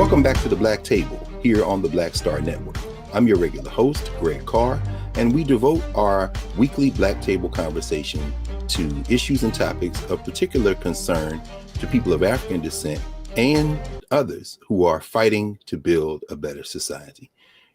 Welcome back to the Black Table here on the Black Star Network. I'm your regular host, Greg Carr, and we devote our weekly Black Table conversation to issues and topics of particular concern to people of African descent and others who are fighting to build a better society.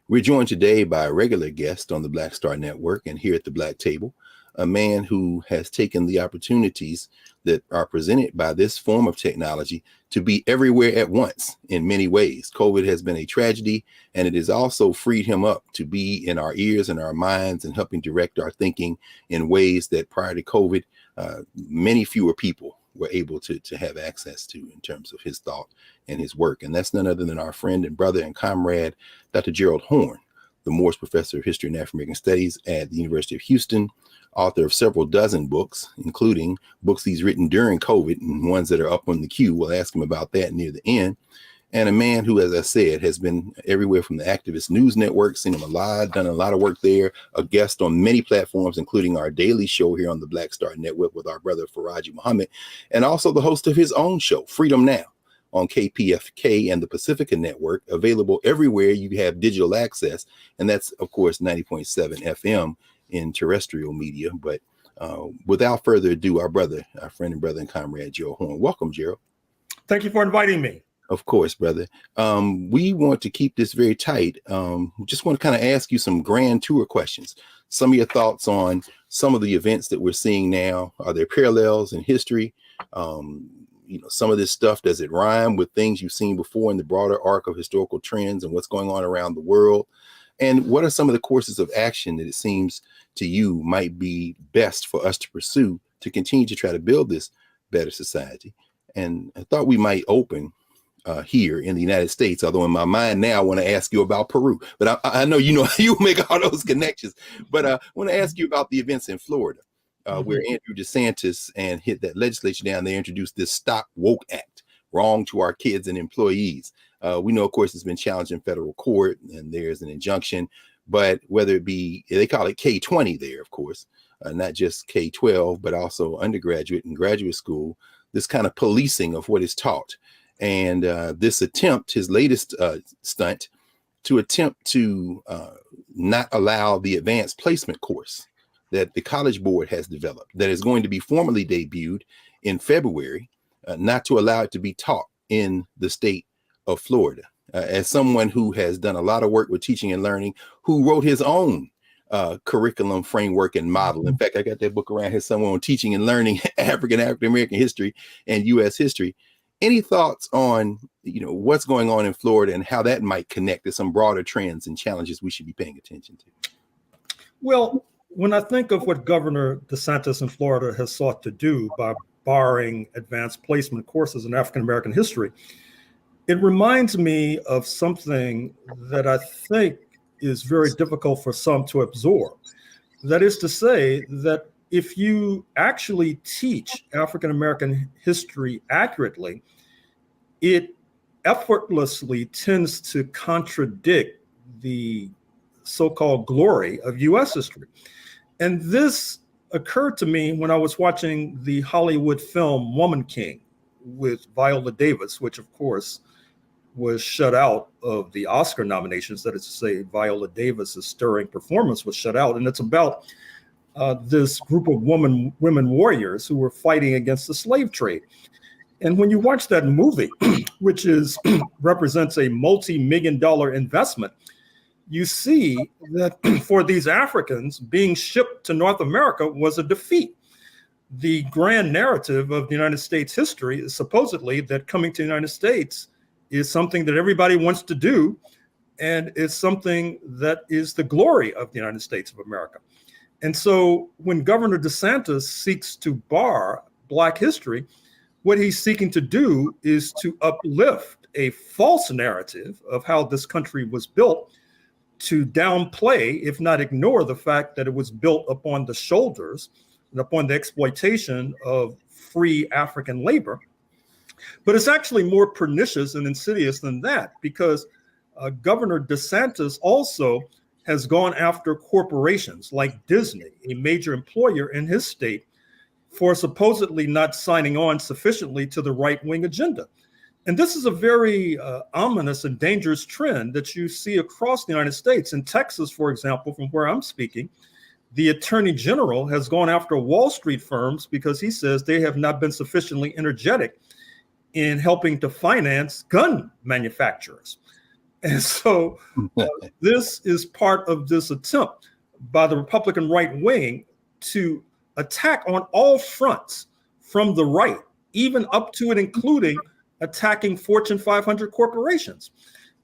We're joined today by a regular guest on the Black Star Network and here at the Black Table, a man who has taken the opportunities that are presented by this form of technology to be everywhere at once in many ways. COVID has been a tragedy, and it has also freed him up to be in our ears and our minds and helping direct our thinking in ways that prior to COVID, many fewer people were able to have access to in terms of his thought and his work. And that's none other than our friend and brother and comrade, Dr. Gerald Horne, the Morris Professor of History and African American Studies at the University of Houston, author of several dozen books, including books he's written during COVID and ones that are up on the queue. We'll ask him about that near the end. And a man who, as I said, has been everywhere from the Activist News Network, seen him a lot, done a lot of work there, a guest on many platforms, including our daily show here on the Black Star Network with our brother Faraji Muhammad, and also the host of his own show, Freedom Now, on KPFK and the Pacifica Network, available everywhere you have digital access. And that's, of course, 90.7 FM in terrestrial media. But without further ado, our friend and brother and comrade, Gerald Horne. Welcome, Gerald. Thank you for inviting me. Of course, brother. We want to keep this very tight. Just want to kind of ask you some grand tour questions. Some of your thoughts on some of the events that we're seeing now. Are there parallels in history? Some of this stuff, does it rhyme with things you've seen before in the broader arc of historical trends and what's going on around the world? And what are some of the courses of action that it seems to you might be best for us to pursue to continue to try to build this better society? And I thought we might open here in the United States, although in my mind now I want to ask you about Peru. But I know you make all those connections. But I want to ask you about the events in Florida, where Andrew DeSantis and hit that legislature down there, introduced this Stop Woke Act, wrong to our kids and employees. We know, of course, it's been challenged in federal court and there's an injunction, but whether it be, they call it K-20 there, of course, not just K-12, but also undergraduate and graduate school, this kind of policing of what is taught. And this attempt, his latest stunt, to attempt to not allow the advanced placement course that the College Board has developed, that is going to be formally debuted in February, not to allow it to be taught in the state of Florida. As someone who has done a lot of work with teaching and learning, who wrote his own curriculum framework and model. In fact, I got that book around here somewhere on teaching and learning African American history and U.S. history. Any thoughts on, what's going on in Florida and how that might connect to some broader trends and challenges we should be paying attention to? Well, when I think of what Governor DeSantis in Florida has sought to do by barring advanced placement courses in African American history, it reminds me of something that I think is very difficult for some to absorb. That is to say that if you actually teach African American history accurately, it effortlessly tends to contradict the so-called glory of U.S. history. And this occurred to me when I was watching the Hollywood film Woman King with Viola Davis, which of course was shut out of the Oscar nominations. That is to say, Viola Davis's stirring performance was shut out. And it's about this group of women warriors who were fighting against the slave trade. And when you watch that movie, which represents a multi-million-dollar investment, you see that for these Africans, being shipped to North America was a defeat. The grand narrative of the United States history is supposedly that coming to the United States is something that everybody wants to do, and it's something that is the glory of the United States of America. And so when Governor DeSantis seeks to bar Black history, what he's seeking to do is to uplift a false narrative of how this country was built, to downplay, if not ignore, the fact that it was built upon the shoulders and upon the exploitation of free African labor. But it's actually more pernicious and insidious than that, because Governor DeSantis also has gone after corporations like Disney, a major employer in his state, for supposedly not signing on sufficiently to the right-wing agenda. And this is a very ominous and dangerous trend that you see across the United States. In Texas, for example, from where I'm speaking, the Attorney General has gone after Wall Street firms because he says they have not been sufficiently energetic in helping to finance gun manufacturers. And so this is part of this attempt by the Republican right wing to attack on all fronts from the right, even up to and including attacking Fortune 500 corporations.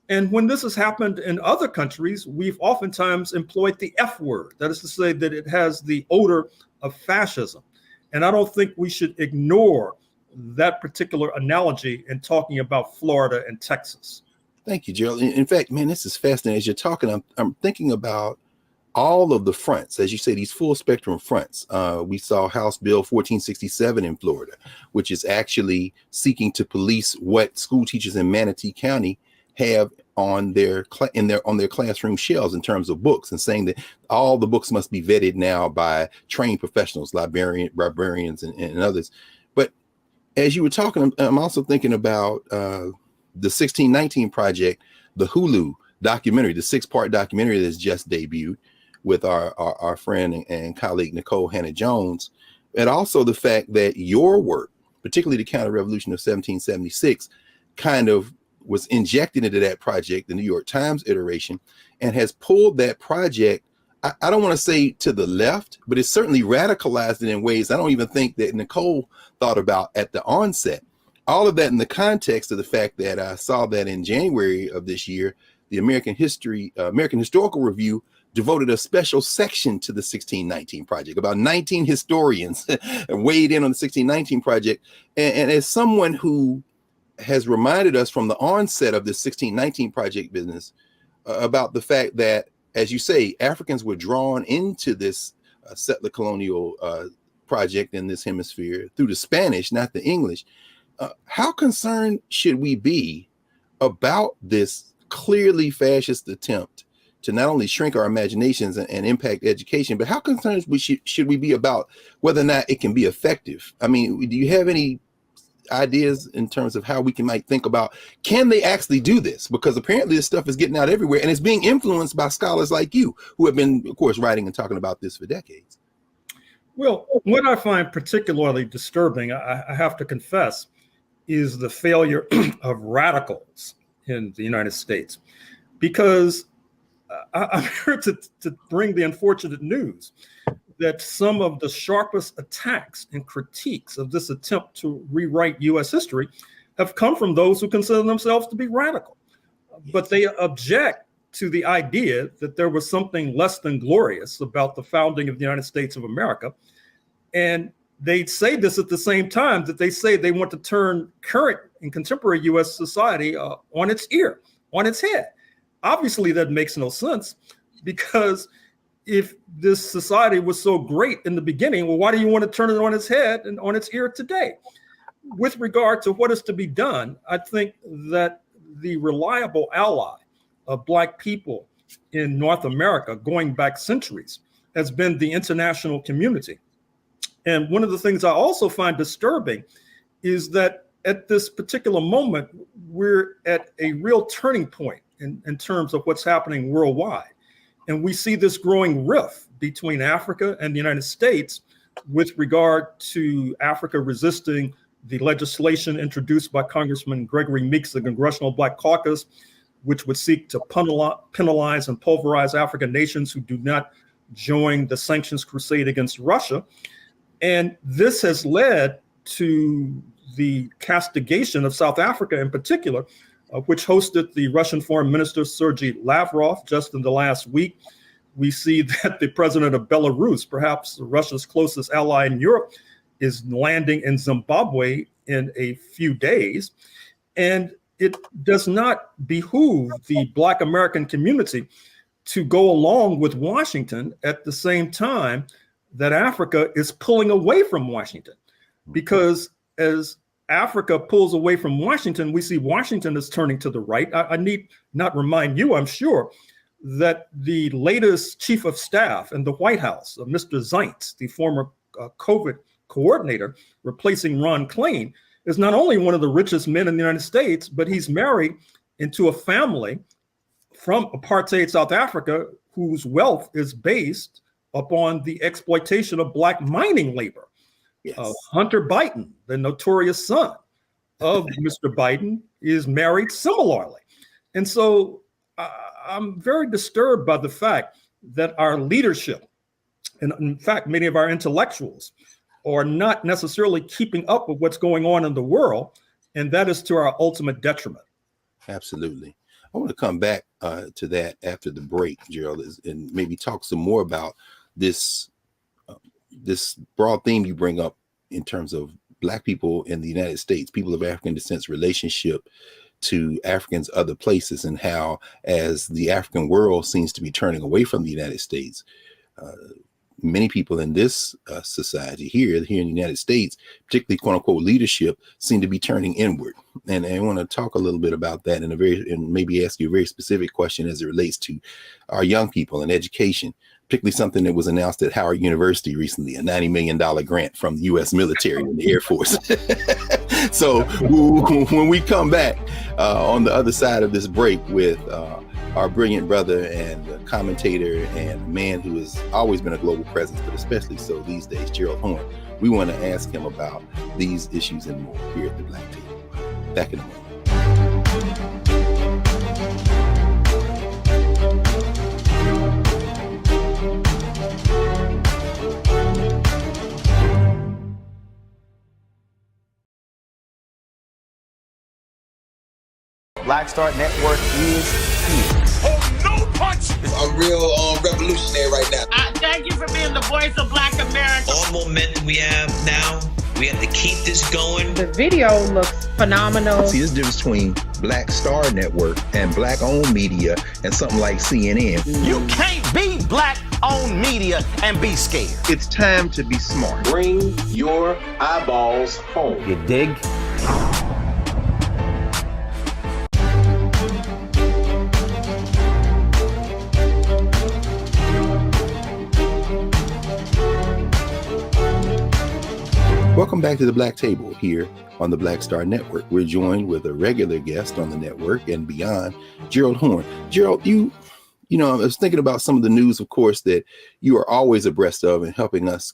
And when this has happened in other countries, we've oftentimes employed the F word. That is to say that it has the odor of fascism. And I don't think we should ignore that particular analogy in talking about Florida and Texas. Thank you, Gerald. In fact, man, this is fascinating. As you're talking, I'm thinking about all of the fronts, as you say, these full spectrum fronts. We saw House Bill 1467 in Florida, which is actually seeking to police what school teachers in Manatee County have on their classroom shelves in terms of books, and saying that all the books must be vetted now by trained professionals, librarians, and others. But as you were talking, I'm also thinking about the 1619 Project, the Hulu documentary, the 6-part documentary that's just debuted with our friend and colleague Nicole Hannah-Jones, and also the fact that your work, particularly the counter-revolution of 1776, kind of was injected into that project, the New York Times iteration, and has pulled that project, I don't want to say to the left, but it's certainly radicalized it in ways I don't even think that Nicole thought about at the onset. All of that in the context of the fact that I saw that in January of this year, the American Historical Review devoted a special section to the 1619 Project. About 19 historians weighed in on the 1619 Project. And as someone who has reminded us from the onset of this 1619 Project business about the fact that, as you say, Africans were drawn into this settler colonial project in this hemisphere through the Spanish, not the English. How concerned should we be about this clearly fascist attempt to not only shrink our imaginations and impact education, but how concerned should we be about whether or not it can be effective? I mean, do you have any ideas in terms of how we might think about, can they actually do this? Because apparently this stuff is getting out everywhere, and it's being influenced by scholars like you, who have been, of course, writing and talking about this for decades. Well, what I find particularly disturbing, I have to confess, is the failure of radicals in the United States. Because I'm here to bring the unfortunate news that some of the sharpest attacks and critiques of this attempt to rewrite U.S. history have come from those who consider themselves to be radical. But they object to the idea that there was something less than glorious about the founding of the United States of America. And they say this at the same time that they say they want to turn current and contemporary U.S. society on its ear, on its head. Obviously, that makes no sense, because if this society was so great in the beginning, well, why do you want to turn it on its head and on its ear today? With regard to what is to be done, I think that the reliable ally of Black people in North America going back centuries has been the international community. And one of the things I also find disturbing is that at this particular moment, we're at a real turning point in terms of what's happening worldwide. And we see this growing rift between Africa and the United States with regard to Africa resisting the legislation introduced by Congressman Gregory Meeks, the Congressional Black Caucus, which would seek to penalize and pulverize African nations who do not join the sanctions crusade against Russia. And this has led to the castigation of South Africa in particular, which hosted the Russian Foreign Minister Sergei Lavrov just in the last week. We see that the president of Belarus, perhaps Russia's closest ally in Europe, is landing in Zimbabwe in a few days. And it does not behoove the Black American community to go along with Washington at the same time that Africa is pulling away from Washington. Because as Africa pulls away from Washington, we see Washington is turning to the right. I need not remind you, I'm sure, that the latest chief of staff in the White House, Mr. Zients, the former COVID coordinator replacing Ron Klain, is not only one of the richest men in the United States, but he's married into a family from apartheid South Africa whose wealth is based upon the exploitation of Black mining labor. Yes. Hunter Biden, the notorious son of Mr. Biden, is married similarly. And so I'm very disturbed by the fact that our leadership, and in fact, many of our intellectuals, are not necessarily keeping up with what's going on in the world, and that is to our ultimate detriment. Absolutely. I want to come back to that after the break, Gerald, and maybe talk some more about this broad theme you bring up in terms of Black people in the United States, people of African descent's relationship to Africans other places, and how, as the African world seems to be turning away from the United States, many people in this society here in the United States, particularly quote unquote leadership, seem to be turning inward. And I want to talk a little bit about that and maybe ask you a very specific question as it relates to our young people and education, particularly something that was announced at Howard University recently, a $90 million grant from the U.S. military and the Air Force. So when we come back on the other side of this break with our brilliant brother and commentator and man who has always been a global presence, but especially so these days, Gerald Horne, we want to ask him about these issues and more here at the Black Table. Back in a moment. Black Star Network is here. Oh, no punch! I'm real revolutionary right now. Thank you for being the voice of Black America. All momentum we have now, we have to keep this going. The video looks phenomenal. See, there's a difference between Black Star Network and Black-owned media and something like CNN. You can't be Black-owned media and be scared. It's time to be smart. Bring your eyeballs home. You dig? Welcome back to the Black Table here on the Black Star Network. We're joined with a regular guest on the network and beyond, Gerald Horne. Gerald, you know, I was thinking about some of the news, of course, that you are always abreast of and helping us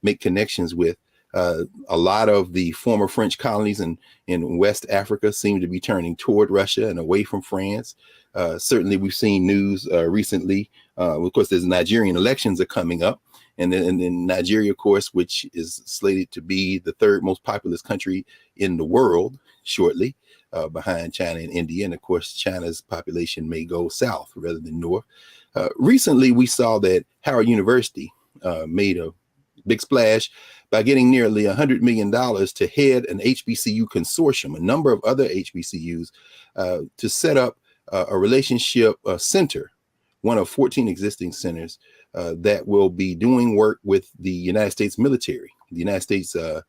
make connections with. A lot of the former French colonies in West Africa seem to be turning toward Russia and away from France. Certainly, we've seen news recently. Of course, there's Nigerian elections are coming up. And then Nigeria, of course, which is slated to be the third most populous country in the world shortly, behind China and India. And of course, China's population may go south rather than north. Recently, we saw that Howard University made a big splash by getting nearly $100 million to head an HBCU consortium, a number of other HBCUs, to set up a relationship center, one of 14 existing centers that will be doing work with the United States military. The United States, the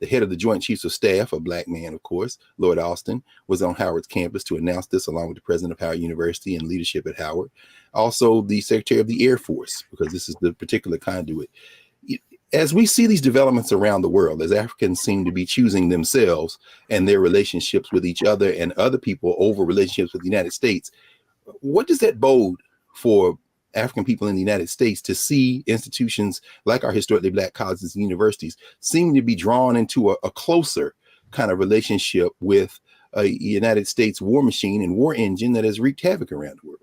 head of the Joint Chiefs of Staff, a Black man, of course, Lord Austin, was on Howard's campus to announce this, along with the president of Howard University and leadership at Howard. Also, the Secretary of the Air Force, because this is the particular conduit. As we see these developments around the world, as Africans seem to be choosing themselves and their relationships with each other and other people over relationships with the United States, what does that bode for African people in the United States to see institutions like our historically Black colleges and universities seem to be drawn into a closer kind of relationship with a United States war machine and war engine that has wreaked havoc around the world?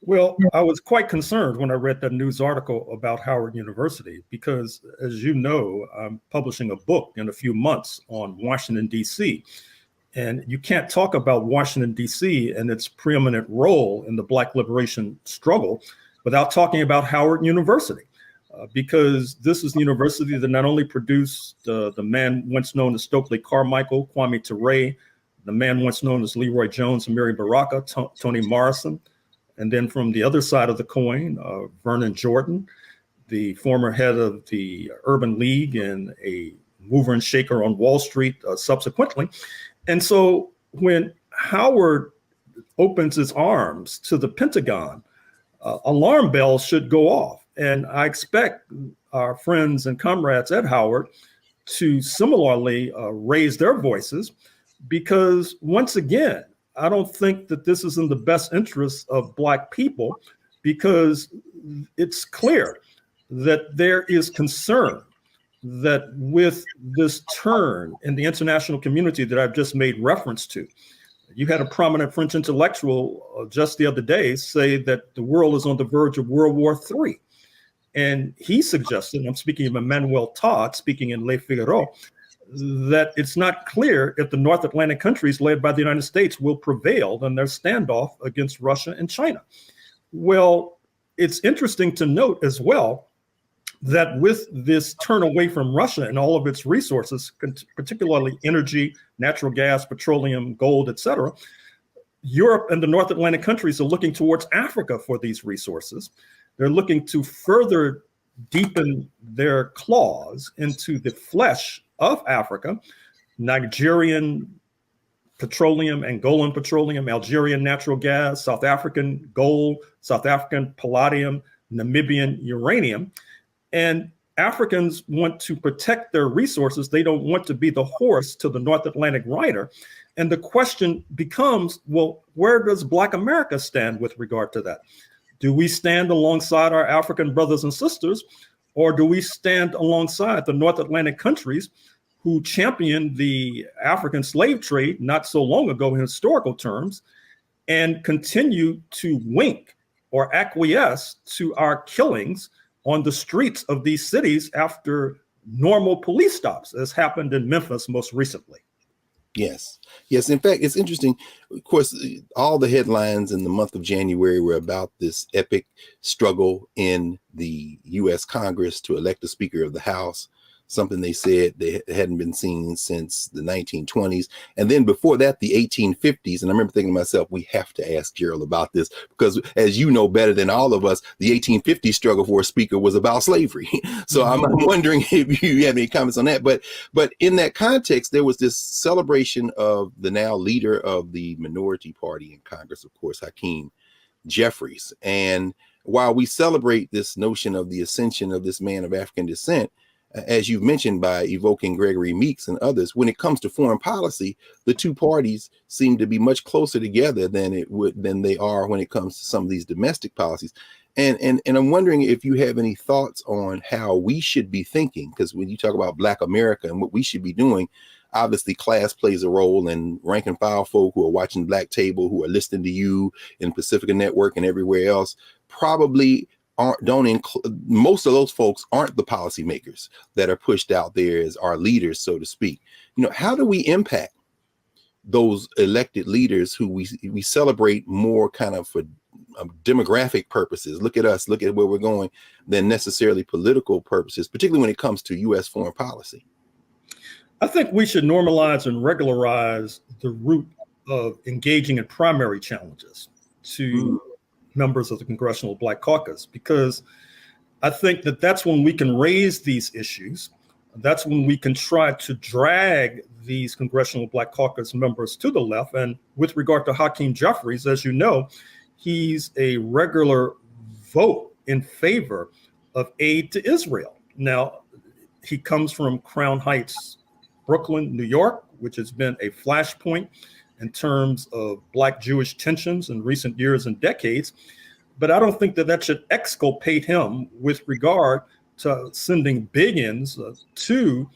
Well, I was quite concerned when I read that news article about Howard University, because, as you know, I'm publishing a book in a few months on Washington, D.C., and you can't talk about Washington, D.C. and its preeminent role in the Black liberation struggle without talking about Howard University, because this is the university that not only produced the man once known as Stokely Carmichael, Kwame Ture, the man once known as Leroy Jones and Mary Baraka, Toni Morrison, and then from the other side of the coin, Vernon Jordan, the former head of the Urban League and a mover and shaker on Wall Street subsequently. And so when Howard opens his arms to the Pentagon, alarm bells should go off. And I expect our friends and comrades at Howard to similarly raise their voices, because once again, I don't think that this is in the best interest of Black people, because it's clear that there is concern that with this turn in the international community that I've just made reference to, you had a prominent French intellectual just the other day say that the world is on the verge of World War III. And he suggested, I'm speaking of Emmanuel Todd, speaking in Le Figaro, that it's not clear if the North Atlantic countries led by the United States will prevail in their standoff against Russia and China. Well, it's interesting to note as well that with this turn away from Russia and all of its resources, particularly energy, natural gas, petroleum, gold, etc., Europe and the North Atlantic countries are looking towards Africa for these resources. They're looking to further deepen their claws into the flesh of Africa. Nigerian petroleum, Angolan petroleum, Algerian natural gas, South African gold, South African palladium, Namibian uranium. And Africans want to protect their resources. They don't want to be the horse to the North Atlantic rider. And the question becomes, well, where does Black America stand with regard to that? Do we stand alongside our African brothers and sisters, or do we stand alongside the North Atlantic countries who championed the African slave trade not so long ago in historical terms, and continue to wink or acquiesce to our killings on the streets of these cities after normal police stops, as happened in Memphis most recently? Yes. In fact, it's interesting. Of course, all the headlines in the month of January were about this epic struggle in the U.S. Congress to elect a Speaker of the House, something they said they hadn't been seen since the 1920s. And then before that, the 1850s. And I remember thinking to myself, we have to ask Gerald about this, because as you know better than all of us, the 1850 struggle for a speaker was about slavery. So I'm wondering if you have any comments on that. But in that context, there was this celebration of the now leader of the minority party in Congress, of course, Hakeem Jeffries. And while we celebrate this notion of the ascension of this man of African descent, as you've mentioned, by evoking Gregory Meeks and others, when it comes to foreign policy, the two parties seem to be much closer together than they are when it comes to some of these domestic policies. And I'm wondering if you have any thoughts on how we should be thinking, because when you talk about Black America and what we should be doing, obviously class plays a role, and rank and file folk who are watching Black Table, who are listening to you in Pacifica Network and everywhere else, probably most of those folks aren't the policymakers that are pushed out there as our leaders, so to speak. You know, how do we impact those elected leaders who we celebrate more kind of for demographic purposes? Look at us, look at where we're going, than necessarily political purposes, particularly when it comes to U.S. foreign policy. I think we should normalize and regularize the route of engaging in primary challenges to members of the Congressional Black Caucus, because I think that that's when we can raise these issues. That's when we can try to drag these Congressional Black Caucus members to the left. And with regard to Hakeem Jeffries, as you know, he's a regular vote in favor of aid to Israel. Now, he comes from Crown Heights, Brooklyn, New York, which has been a flashpoint in terms of Black Jewish tensions in recent years and decades. But I don't think that should exculpate him with regard to sending billions to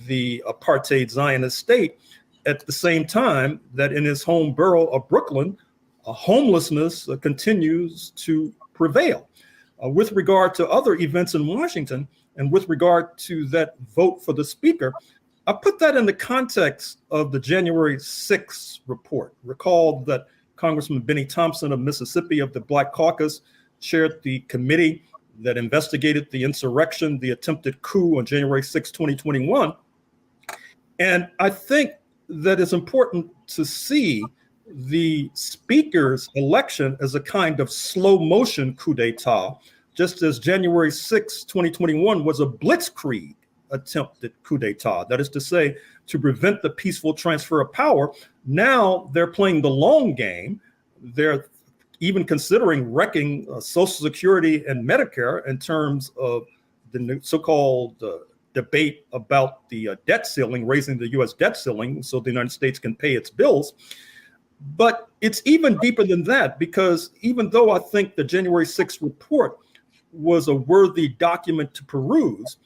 the apartheid Zionist state, at the same time that in his home borough of Brooklyn, homelessness continues to prevail. With regard to other events in Washington, and with regard to that vote for the speaker, I put that in the context of the January 6th report. Recall that Congressman Benny Thompson of Mississippi of the Black Caucus chaired the committee that investigated the insurrection, the attempted coup on January 6, 2021. And I think that it's important to see the speaker's election as a kind of slow motion coup d'etat, just as January 6, 2021 was a blitzkrieg attempted coup d'etat. That is to say, to prevent the peaceful transfer of power. Now they're playing the long game. They're even considering wrecking Social Security and Medicare in terms of the so-called debate about the debt ceiling, raising the U.S. debt ceiling so the United States can pay its bills. But it's even deeper than that, because even though I think the January 6th report was a worthy document to peruse,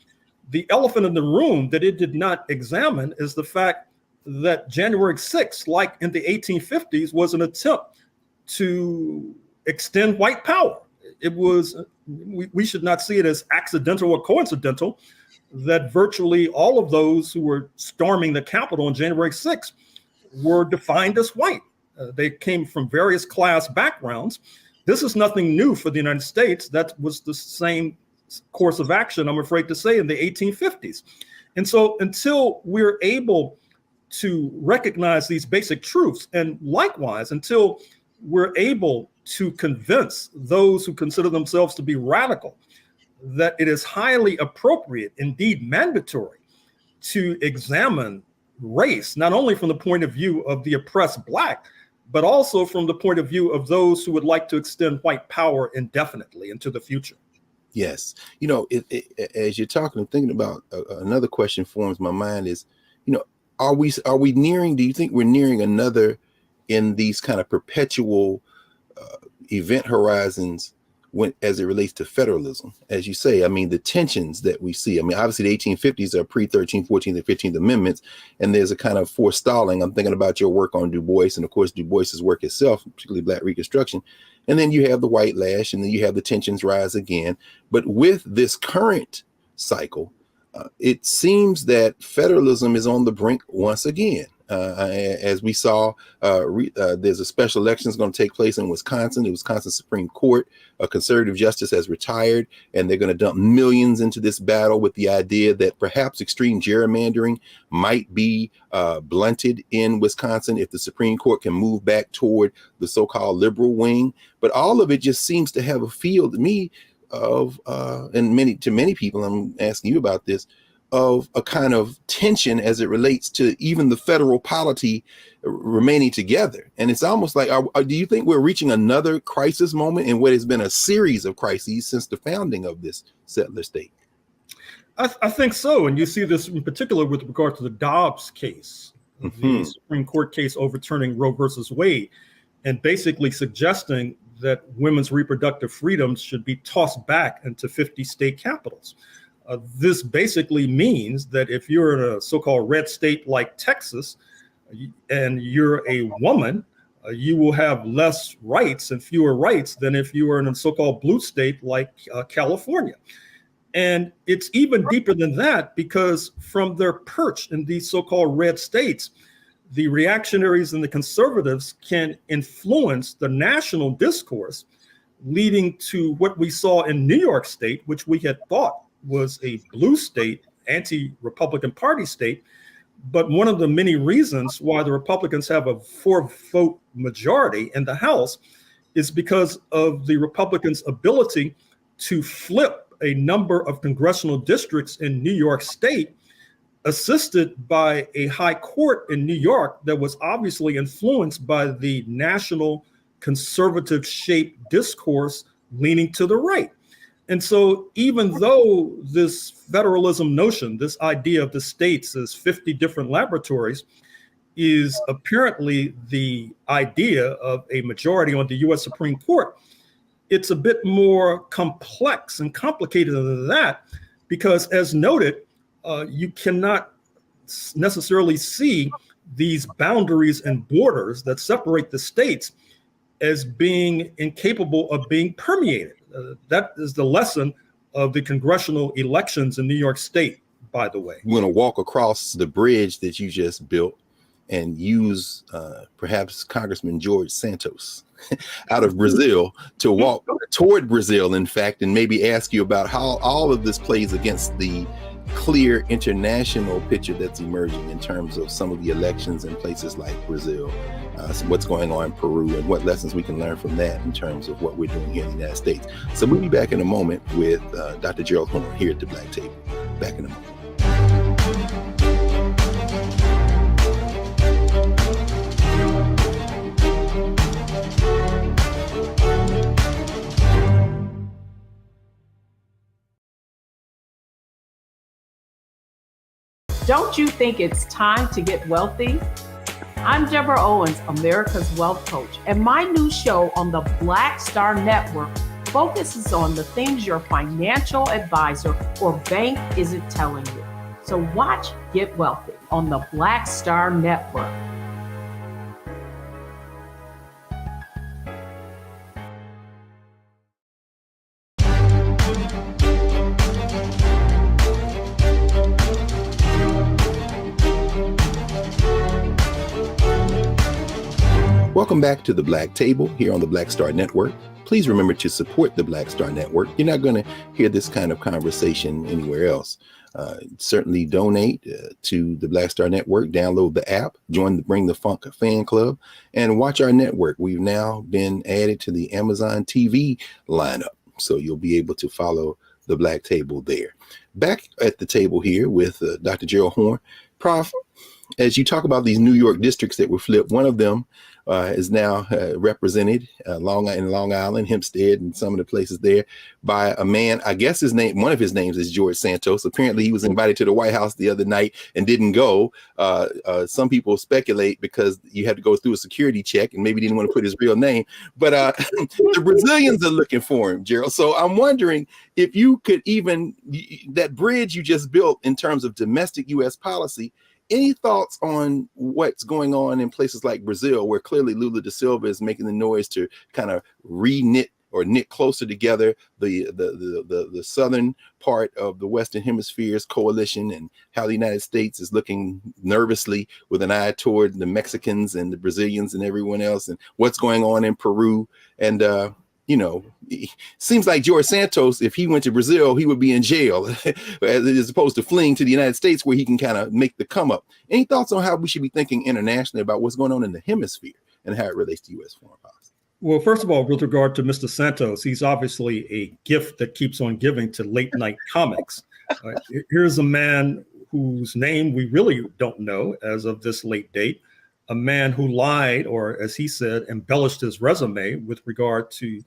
the elephant in the room that it did not examine is the fact that January 6th, like in the 1850s, was an attempt to extend white power. It was, we should not see it as accidental or coincidental that virtually all of those who were storming the Capitol on January 6th were defined as white. They came from various class backgrounds. This is nothing new for the United States. That was the same course of action, I'm afraid to say, in the 1850s. And so until we're able to recognize these basic truths, and likewise, until we're able to convince those who consider themselves to be radical that it is highly appropriate, indeed mandatory, to examine race, not only from the point of view of the oppressed Black, but also from the point of view of those who would like to extend white power indefinitely into the future. Yes. As you're talking, I'm thinking about another question forms my mind is, are we nearing, do you think we're nearing another in these kind of perpetual event horizons as it relates to federalism? As you say, I mean, the tensions that we see, I mean, obviously the 1850s are pre-13th, 14th, and 15th Amendments, and there's a kind of forestalling. I'm thinking about your work on Du Bois, and of course, Du Bois's work itself, particularly Black Reconstruction. And then you have the white lash, and then you have the tensions rise again. But with this current cycle, it seems that federalism is on the brink once again. As we saw, there's a special election that's going to take place in Wisconsin. The Wisconsin Supreme Court, a conservative justice has retired, and they're going to dump millions into this battle with the idea that perhaps extreme gerrymandering might be blunted in Wisconsin if the Supreme Court can move back toward the so-called liberal wing. But all of it just seems to have a feel to me of, and to many people, I'm asking you about this, of a kind of tension as it relates to even the federal polity remaining together. And it's almost like, do you think we're reaching another crisis moment in what has been a series of crises since the founding of this settler state? I think so. And you see this in particular with regard to the Dobbs case, the Supreme Court case overturning Roe versus Wade, and basically suggesting that women's reproductive freedoms should be tossed back into 50 state capitals. This basically means that if you're in a so-called red state like Texas and you're a woman, you will have less rights and fewer rights than if you were in a so-called blue state like California. And it's even deeper than that, because from their perch in these so-called red states, the reactionaries and the conservatives can influence the national discourse, leading to what we saw in New York State, which we had thought was a blue state, anti-Republican Party state. But one of the many reasons why the Republicans have a 4-vote majority in the House is because of the Republicans' ability to flip a number of congressional districts in New York State, assisted by a high court in New York that was obviously influenced by the national conservative shaped discourse leaning to the right. And so even though this federalism notion, this idea of the states as 50 different laboratories, is apparently the idea of a majority on the US Supreme Court, it's a bit more complex and complicated than that, because as noted, you cannot necessarily see these boundaries and borders that separate the states as being incapable of being permeated. That is the lesson of the congressional elections in New York State, by the way. We're going to walk across the bridge that you just built and use perhaps Congressman George Santos out of Brazil to walk toward Brazil, in fact, and maybe ask you about how all of this plays against the clear international picture that's emerging in terms of some of the elections in places like Brazil, what's going on in Peru, and what lessons we can learn from that in terms of what we're doing here in the United States. So we'll be back in a moment with Dr. Gerald Horne here at the Black Table. Back in a moment. Don't you think it's time to get wealthy? I'm Deborah Owens, America's Wealth Coach, and my new show on the Black Star Network focuses on the things your financial advisor or bank isn't telling you. So watch Get Wealthy on the Black Star Network. Welcome back to the Black Table here on the Black Star Network. Please remember to support the Black Star Network. You're not going to hear this kind of conversation anywhere else. Certainly donate to the Black Star Network, download the app, join the Bring the Funk fan club, and watch our network. We've now been added to the Amazon TV lineup, so you'll be able to follow the Black Table there. Back at the table here with Dr. Gerald Horne. Prof, as you talk about these New York districts that were flipped, one of them is now represented in Long Island, Hempstead, and some of the places there by a man. I guess one of his names is George Santos. Apparently, he was invited to the White House the other night and didn't go. Some people speculate because you had to go through a security check and maybe didn't want to put his real name. But the Brazilians are looking for him, Gerald. So I'm wondering if you could that bridge you just built in terms of domestic U.S. policy. Any thoughts on what's going on in places like Brazil, where clearly Lula da Silva is making the noise to kind of knit closer together the southern part of the Western Hemisphere's coalition, and how the United States is looking nervously with an eye toward the Mexicans and the Brazilians and everyone else, and what's going on in Peru. And it seems like George Santos, if he went to Brazil, he would be in jail as opposed to fleeing to the United States, where he can kind of make the come up. Any thoughts on how we should be thinking internationally about what's going on in the hemisphere and how it relates to U.S. foreign policy? Well, first of all, with regard to Mr. Santos, he's obviously a gift that keeps on giving to late night comics. Here's a man whose name we really don't know as of this late date, a man who lied, or as he said, embellished his resume with regard to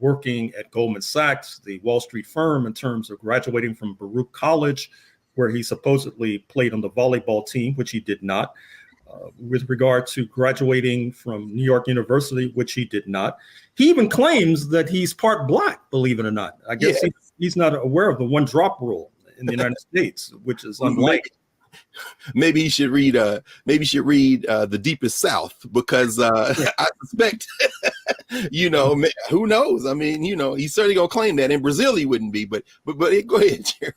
working at Goldman Sachs, the Wall Street firm, in terms of graduating from Baruch College, where he supposedly played on the volleyball team, which he did not. With regard to graduating from New York University, which he did not. He even claims that he's part Black, believe it or not. I guess he's not aware of the one drop rule in the United States, which is unlike. Maybe you should read The Deepest South, because I suspect who knows? I mean, he's certainly gonna claim that. In Brazil he wouldn't be, but go ahead, Gerald.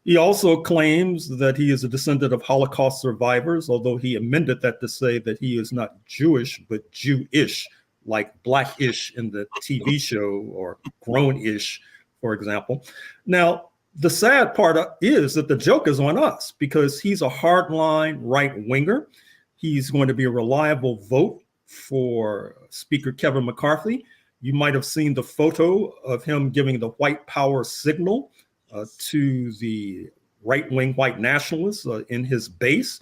He also claims that he is a descendant of Holocaust survivors, although he amended that to say that he is not Jewish, but Jewish, like Blackish in the TV show, or Grown-ish, for example. Now, the sad part is that the joke is on us, because he's a hardline right-winger. He's going to be a reliable vote for Speaker Kevin McCarthy. You might have seen the photo of him giving the white power signal to the right-wing white nationalists in his base.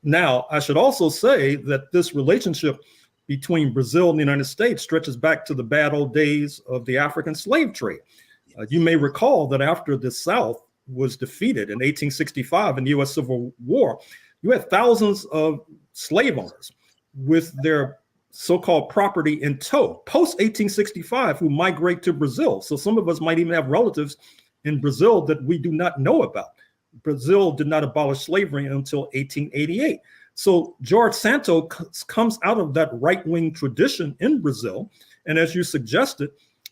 Now, I should also say that this relationship between Brazil and the United States stretches back to the bad old days of the African slave trade. You may recall that after the South was defeated in 1865 in the U.S. Civil War, you had thousands of slave owners with their so-called property in tow, post-1865, who migrate to Brazil. So some of us might even have relatives in Brazil that we do not know about. Brazil did not abolish slavery until 1888. So George Santos comes out of that right-wing tradition in Brazil. And as you suggested,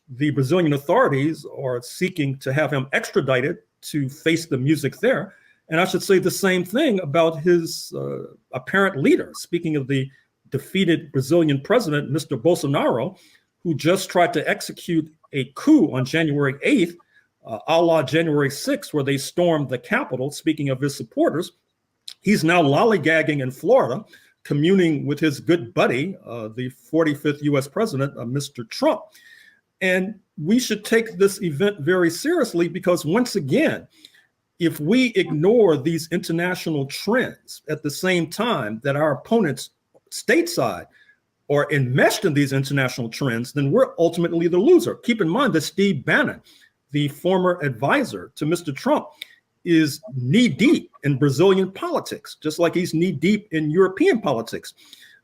the Brazilian authorities are seeking to have him extradited to face the music there. And I should say the same thing about his apparent leader. Speaking of the defeated Brazilian president, Mr. Bolsonaro, who just tried to execute a coup on January 8th, a la January 6th, where they stormed the Capitol. Speaking of his supporters, he's now lollygagging in Florida, communing with his good buddy, the 45th US president, Mr. Trump. And we should take this event very seriously, because once again, if we ignore these international trends at the same time that our opponents stateside are enmeshed in these international trends, then we're ultimately the loser. Keep in mind that Steve Bannon, the former advisor to Mr. Trump, is knee deep in Brazilian politics, just like he's knee deep in European politics.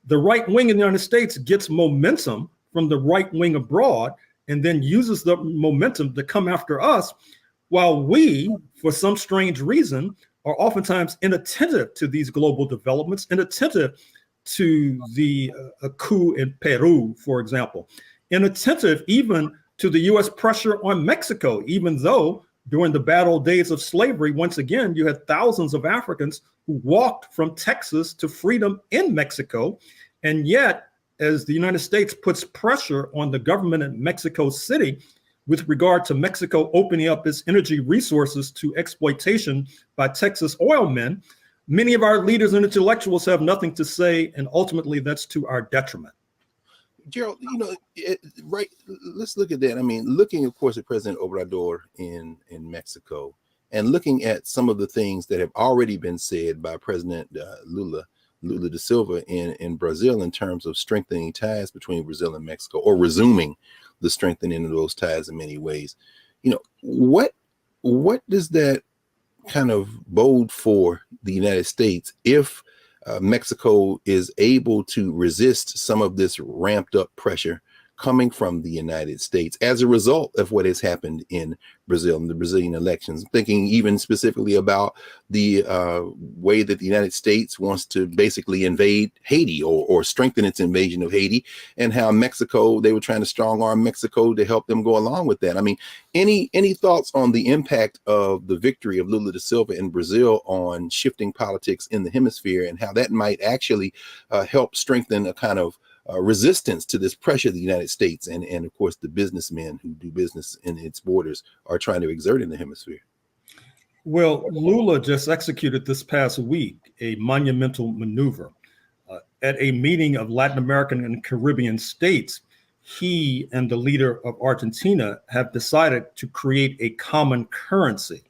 The right wing in the United States gets momentum from the right wing abroad and then uses the momentum to come after us, while we, for some strange reason, are oftentimes inattentive to these global developments, inattentive to the coup in Peru, for example, inattentive even to the US pressure on Mexico, even though during the bad old days of slavery, once again, you had thousands of Africans who walked from Texas to freedom in Mexico. And yet, as the United States puts pressure on the government in Mexico City with regard to Mexico opening up its energy resources to exploitation by Texas oil men, many of our leaders and intellectuals have nothing to say, and ultimately that's to our detriment. Gerald, right, let's look at that. I mean, looking, of course, at President Obrador in Mexico, and looking at some of the things that have already been said by President Lula da Silva in Brazil in terms of strengthening ties between Brazil and Mexico, or resuming the strengthening of those ties in many ways. What does that kind of bode for the United States if Mexico is able to resist some of this ramped up pressure coming from the United States as a result of what has happened in Brazil and the Brazilian elections? Thinking even specifically about the way that the United States wants to basically invade Haiti, or strengthen its invasion of Haiti, and how Mexico, they were trying to strong arm Mexico to help them go along with that. I mean, any thoughts on the impact of the victory of Lula da Silva in Brazil on shifting politics in the hemisphere, and how that might actually help strengthen a kind of resistance to this pressure the United States and of course the businessmen who do business in its borders are trying to exert in the hemisphere? Well, Lula just executed this past week a monumental maneuver. At a meeting of Latin American and Caribbean states, he and the leader of Argentina have decided to create a common currency.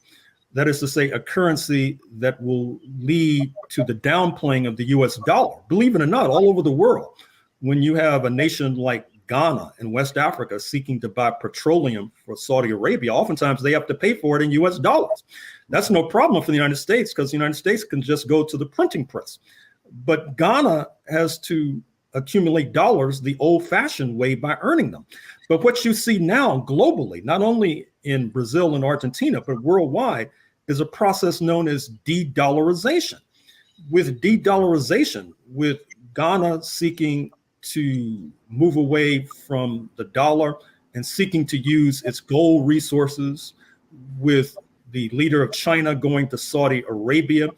That is to say, a currency that will lead to the downplaying of the US dollar. Believe it or not, all over the world, when you have a nation like Ghana in West Africa seeking to buy petroleum for Saudi Arabia, oftentimes they have to pay for it in US dollars. That's no problem for the United States, because the United States can just go to the printing press. But Ghana has to accumulate dollars the old-fashioned way by earning them. But what you see now globally, not only in Brazil and Argentina, but worldwide, is a process known as de-dollarization. With de-dollarization, with Ghana seeking to move away from the dollar and seeking to use its gold resources, with the leader of China going to Saudi Arabia,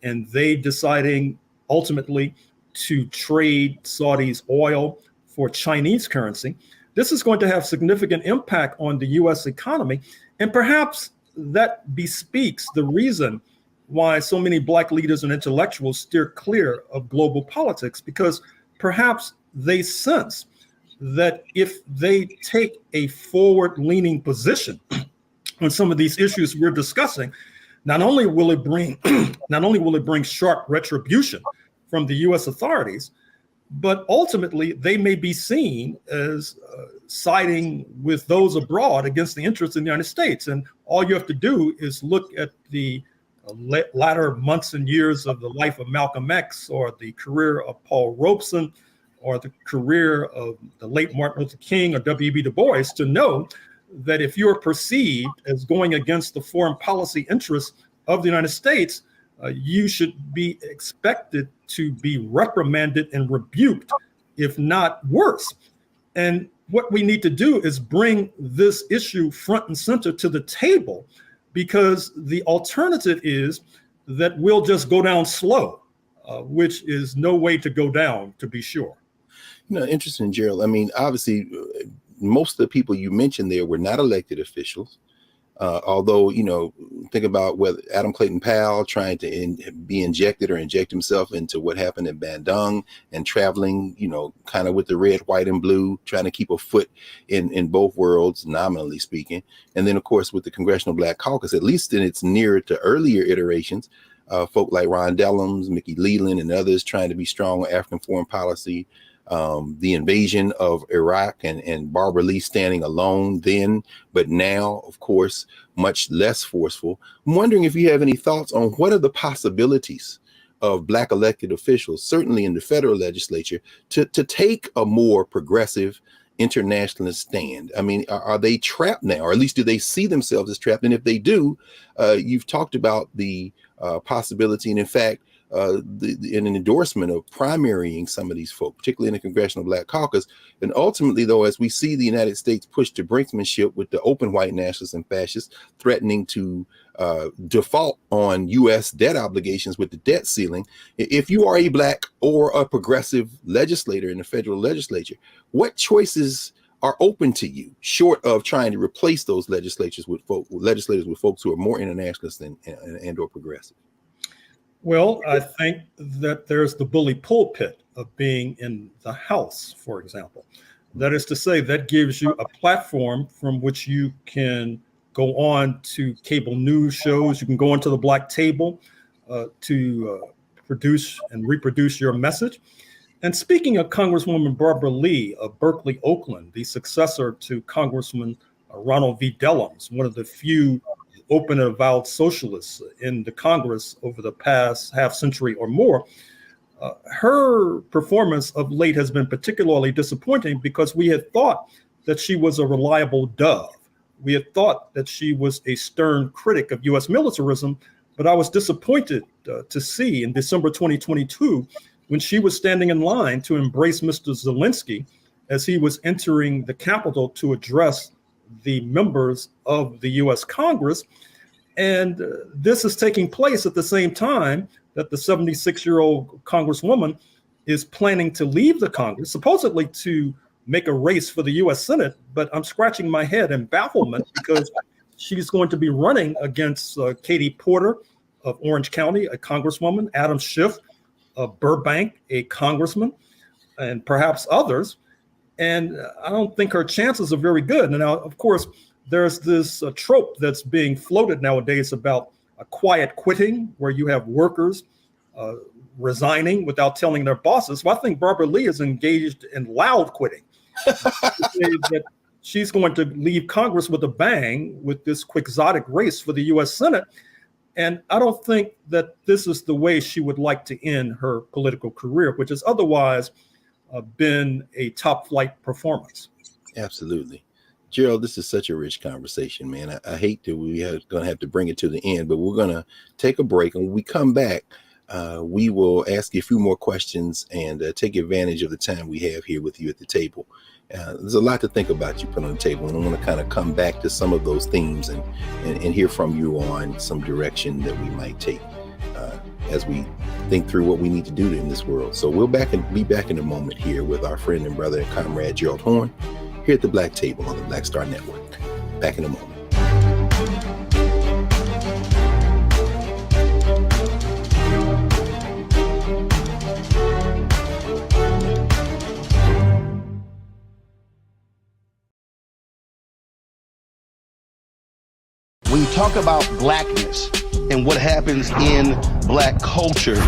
and they deciding ultimately to trade Saudi's oil for Chinese currency. This is going to have significant impact on the US economy, and perhaps that bespeaks the reason why so many Black leaders and intellectuals steer clear of global politics, because perhaps they sense that if they take a forward-leaning position on some of these issues we're discussing, not only will it bring sharp retribution from the U.S. authorities, but ultimately they may be seen as siding with those abroad against the interests of the United States. And all you have to do is look at the latter months and years of the life of Malcolm X, or the career of Paul Robeson, or the career of the late Martin Luther King or W.E.B. Du Bois, to know that if you're perceived as going against the foreign policy interests of the United States, you should be expected to be reprimanded and rebuked, if not worse. And what we need to do is bring this issue front and center to the table, because the alternative is that we'll just go down slow, which is no way to go down, to be sure. Interesting, Gerald. I mean, obviously, most of the people you mentioned there were not elected officials. Although, think about whether Adam Clayton Powell trying to be injected or inject himself into what happened in Bandung, and traveling, kind of with the red, white, and blue, trying to keep a foot in both worlds, nominally speaking. And then, of course, with the Congressional Black Caucus, at least in its nearer to earlier iterations, folk like Ron Dellums, Mickey Leland, and others trying to be strong on African foreign policy. the invasion of Iraq and Barbara Lee standing alone then, but now, of course, much less forceful. I'm wondering if you have any thoughts on what are the possibilities of Black elected officials, certainly in the federal legislature, to take a more progressive internationalist stand. I mean, are they trapped now, or at least do they see themselves as trapped? And if they do, you've talked about the possibility, and in fact, an endorsement of primarying some of these folk, particularly in the Congressional Black Caucus. And ultimately, though, as we see the United States push to brinksmanship with the open white nationalists and fascists threatening to default on U.S. debt obligations with the debt ceiling, if you are a Black or a progressive legislator in the federal legislature, what choices are open to you, short of trying to replace those legislators with folks who are more internationalist and or progressive? Well, I think that there's the bully pulpit of being in the House, for example. That is to say, that gives you a platform from which you can go on to cable news shows. You can go onto the Black Table to produce and reproduce your message. And speaking of Congresswoman Barbara Lee of Berkeley, Oakland, the successor to Congressman Ronald V. Dellums, one of the few open and avowed socialists in the Congress over the past half century or more, her performance of late has been particularly disappointing because we had thought that she was a reliable dove. We had thought that she was a stern critic of U.S. militarism, but I was disappointed to see in December 2022 when she was standing in line to embrace Mr. Zelensky as he was entering the Capitol to address the members of the U.S. Congress. And this is taking place at the same time that the 76-year-old Congresswoman is planning to leave the Congress, supposedly to make a race for the U.S. Senate. But I'm scratching my head in bafflement because she's going to be running against Katie Porter of Orange County, a congresswoman, Adam Schiff of Burbank, a congressman, and perhaps others. And I don't think her chances are very good. And now, of course, there's this trope that's being floated nowadays about a quiet quitting, where you have workers resigning without telling their bosses. Well, I think Barbara Lee is engaged in loud quitting. That she's going to leave Congress with a bang with this quixotic race for the U.S. Senate. And I don't think that this is the way she would like to end her political career, which has otherwise been a top flight performance. Absolutely. Gerald, this is such a rich conversation, man. I hate that we are going to have to bring it to the end, but we're going to take a break. And when we come back, we will ask you a few more questions and take advantage of the time we have here with you at the table. There's a lot to think about you put on the table, and I want to kind of come back to some of those themes and hear from you on some direction that we might take as we think through what we need to do in this world. So we'll be back in a moment here with our friend and brother and comrade Gerald Horne here at the Black Table on the Black Star Network. Back in a moment. When you talk about blackness and what happens in Black culture,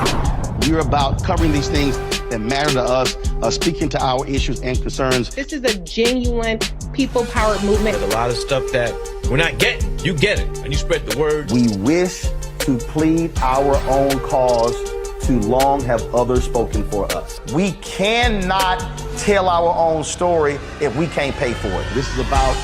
we're about covering these things that matter to us, speaking to our issues and concerns. This is a genuine people-powered movement. There's a lot of stuff that we're not getting. You get it, and you spread the word. We wish to plead our own cause. Too long have others spoken for us. We cannot tell our own story if we can't pay for it. This is about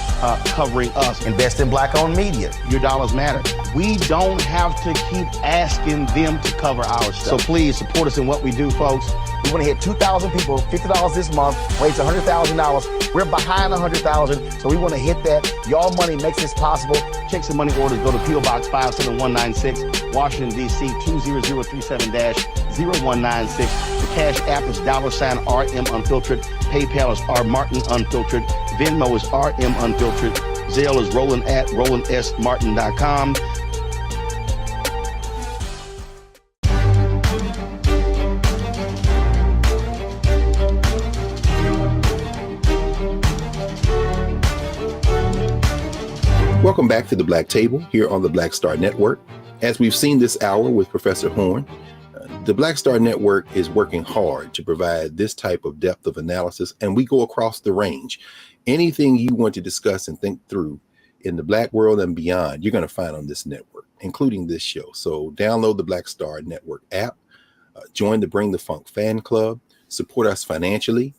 covering us. Invest in Black-owned media. Your dollars matter. We don't have to keep asking them to cover our stuff. So please support us in what we do, folks. We want to hit 2,000 people, $50 this month, raise $100,000. We're behind 100,000, so we want to hit that. Y'all money makes this possible. Checks and money orders go to P.O. Box 57196, Washington, D.C. 20037-0196. The Cash App is $RM Unfiltered. PayPal is R Martin Unfiltered. Venmo is RM Unfiltered. Zelle is Roland at RolandSMartin.com. Welcome back to the Black Table here on the Black Star Network. As we've seen this hour with Professor Horne, The Black Star Network is working hard to provide this type of depth of analysis, and we go across the range. Anything you want to discuss and think through in the Black world and beyond, you're going to find on this network, including this show. So download the Black Star Network app, join the Bring the Funk fan club, support us financially,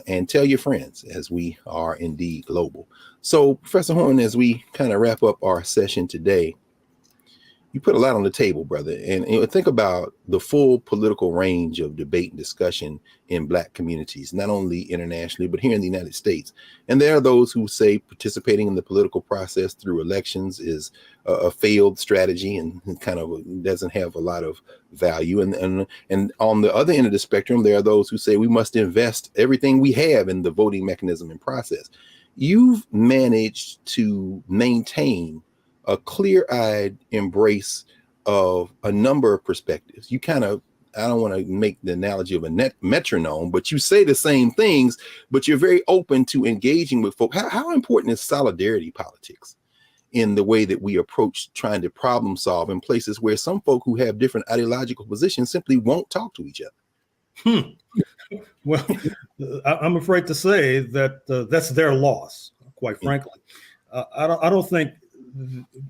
and tell your friends, as we are indeed global. So, Professor Horne, as we kind of wrap up our session today, you put a lot on the table, brother. And think about the full political range of debate and discussion in Black communities, not only internationally, but here in the United States. And there are those who say participating in the political process through elections is a failed strategy and kind of doesn't have a lot of value. And on the other end of the spectrum, there are those who say we must invest everything we have in the voting mechanism and process. You've managed to maintain a clear-eyed embrace of a number of perspectives. You kind of, I don't want to make the analogy of a metronome, but you say the same things, but you're very open to engaging with folk. How important is solidarity politics in the way that we approach trying to problem solve in places where some folk who have different ideological positions simply won't talk to each other? Well, I'm afraid to say that that's their loss, quite frankly. I don't think,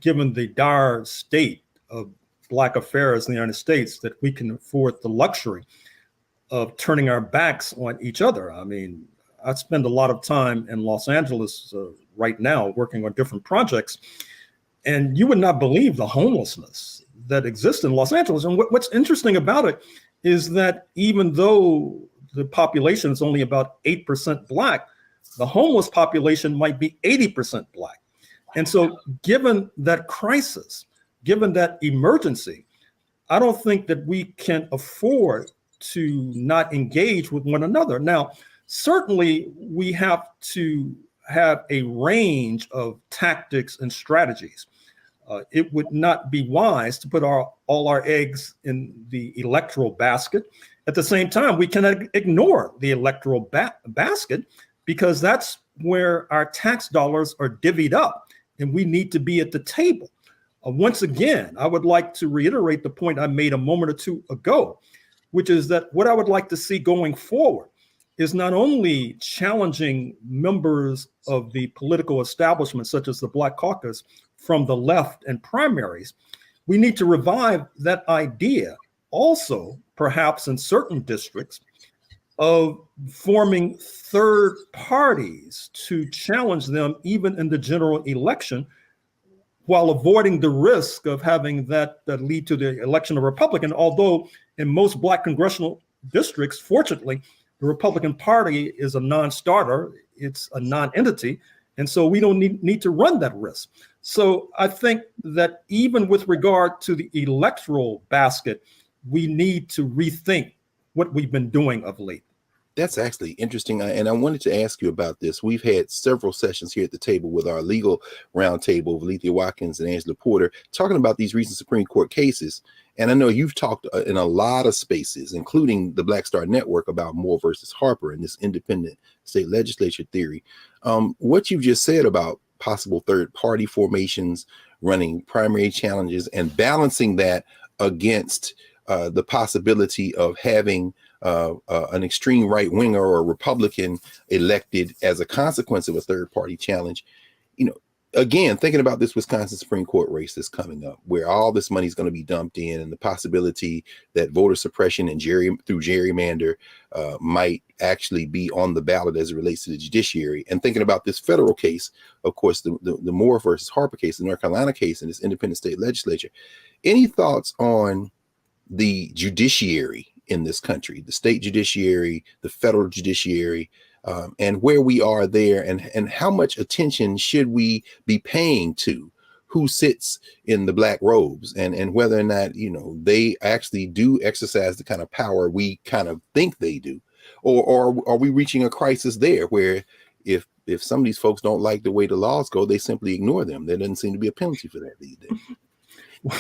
given the dire state of Black affairs in the United States, that we can afford the luxury of turning our backs on each other. I mean, I spend a lot of time in Los Angeles right now working on different projects, and you would not believe the homelessness that exists in Los Angeles. And what's interesting about it is that even though the population is only about 8% Black, the homeless population might be 80% Black. And so given that crisis, given that emergency, I don't think that we can afford to not engage with one another. Now, certainly we have to have a range of tactics and strategies. It would not be wise to put all our eggs in the electoral basket. At the same time, we cannot ignore the electoral basket, because that's where our tax dollars are divvied up. And we need to be at the table. Once again, I would like to reiterate the point I made a moment or two ago, which is that what I would like to see going forward is not only challenging members of the political establishment, such as the Black Caucus, from the left and primaries. We need to revive that idea also, perhaps in certain districts, of forming third parties to challenge them even in the general election, while avoiding the risk of having that lead to the election of a Republican. Although in most Black congressional districts, fortunately, the Republican Party is a non-starter, it's a non-entity, and so we don't need to run that risk. So I think that even with regard to the electoral basket, we need to rethink what we've been doing of late. That's actually interesting. And I wanted to ask you about this. We've had several sessions here at the table with our legal roundtable of Alethea Watkins and Angela Porter talking about these recent Supreme Court cases. And I know you've talked in a lot of spaces, including the Black Star Network, about Moore versus Harper and this independent state legislature theory. What you've just said about possible third party formations, running primary challenges, and balancing that against the possibility of having an extreme right winger or a Republican elected as a consequence of a third party challenge. You know, again, thinking about this Wisconsin Supreme Court race that's coming up, where all this money is going to be dumped in, and the possibility that voter suppression and through gerrymander might actually be on the ballot as it relates to the judiciary. And thinking about this federal case, of course, the Moore versus Harper case, the North Carolina case, and this independent state legislature. Any thoughts on the judiciary in this country, the state judiciary, the federal judiciary, and where we are there, and how much attention should we be paying to who sits in the black robes, and whether or not, you know, they actually do exercise the kind of power we kind of think they do, or are we reaching a crisis there where if some of these folks don't like the way the laws go, they simply ignore them? There doesn't seem to be a penalty for that these days.